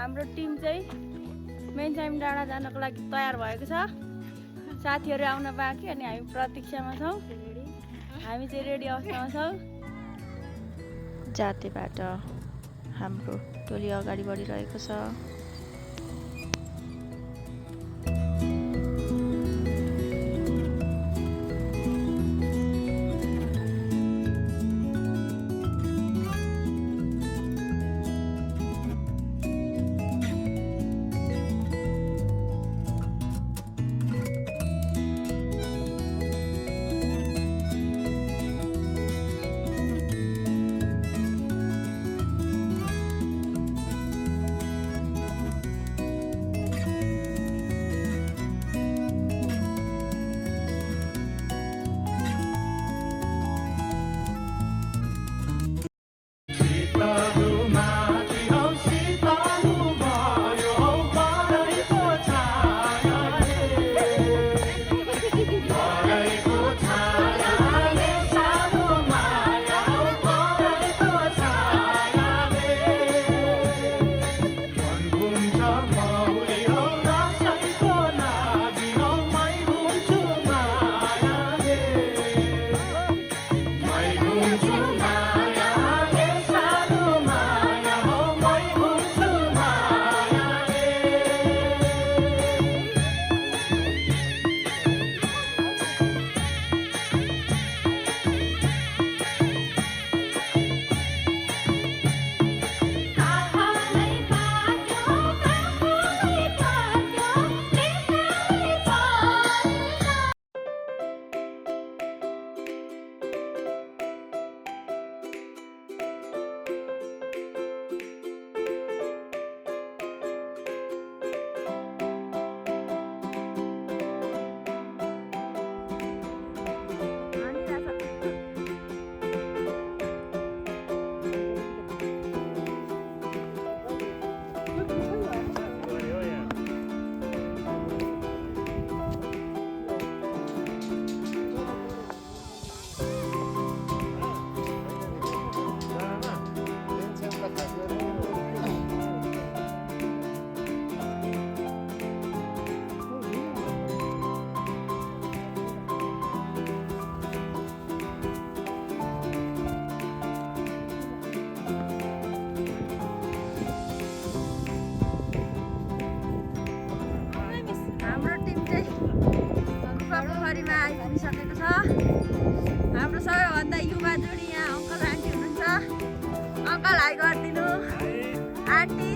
हाम्रो टिम चाहिँ मेनसाइम डाँडा जानको लागि तयार भएको छ। साथीहरू आउन बाँकी अनि हामी प्रतीक्षामा छौँ। हामी चाहिँ रेडी अवस्थामा छौँ। जातेबाट हाम्रो टोली अगाडि बढिरहेको छ। पोखरीमा आइपुगिसकेको छ। हाम्रो सबैभन्दा युवा जोडी यहाँ अङ्कल आन्टी हुनुहुन्छ। अङ्कल हाई गरिदिनु। आन्टी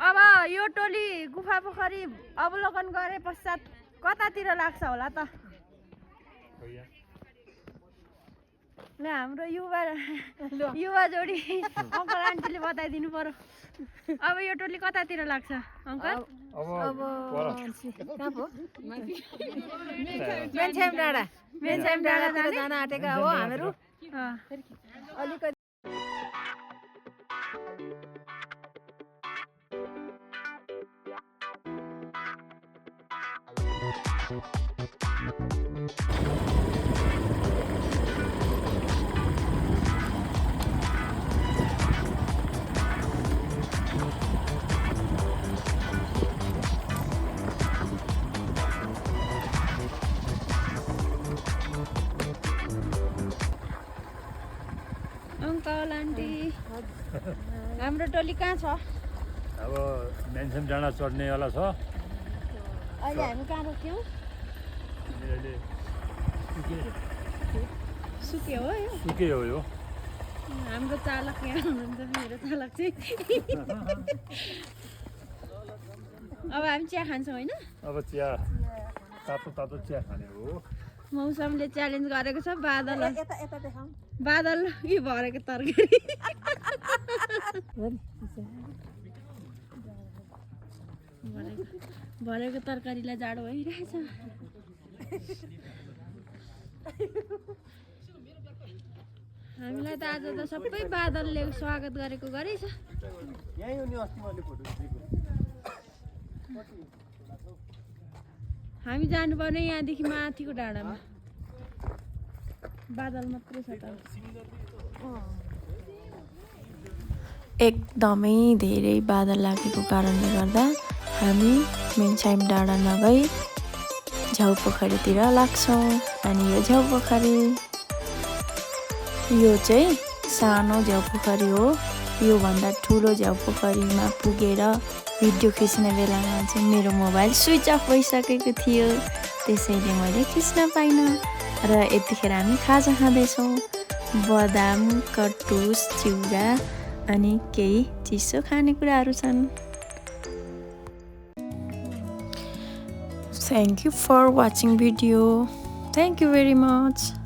अब यो टोली गुफा पोखरी अवलोकन गरे पश्चात कतातिर लाग्छ होला त? ल हाम्रो युवा जोडी अङ्कल आन्टीले बताइदिनु पर्यो। अब यो टोली कतातिर लाग्छ अङ्कल? मेनसाइम डाँडातिर जान आँटेका हो हामीहरू। अलिकति अङ्कल आन्टी हाम्रो टोली कहाँ छ? अब मेनसाइम डाँडा चढ्नेवाला छ। अहिले हामी कहाँ रोक्यौँ? सुके हो यो सुके हो यो हाम्रो चालक यहाँ हुनुहुन्छ मेरो चालक चाहिँ अब हामी चिया खान्छौँ होइन अब चिया तातो तातो चिया खाने हो मौसमले च्यालेन्ज गरेको छ बादल यता यता देखाउँ बादल यो भरेको तरकारी भरेको तरकारीलाई जाडो भइरहेछ हामीलाई त आज त सबै बादलले स्वागत गरेको गरेछ हामी जानुपर्ने यहाँदेखि माथिको डाँडामा बादल मात्रै छ त एकदमै धेरै बादल लागेको कारणले गर्दा हामी मेन्चाइम डाँडा नगई झ्याउपोखरीतिर लाग्छौँ अनि यो झ्याउपोखरी यो चाहिँ सानो झ्याउपोखरी हो योभन्दा ठुलो झ्याउपोखरीमा पुगेर भिडियो खिच्ने बेलामा चाहिँ मेरो मोबाइल स्विच अफ भइसकेको थियो त्यसैले मैले खिच्न पाइनँ र यतिखेर हामी खाजा खाँदैछौँ बदाम कटुस चिउरा अनि केही चिसो खानेकुराहरू छन् Thank you for watching video. Thank you very much.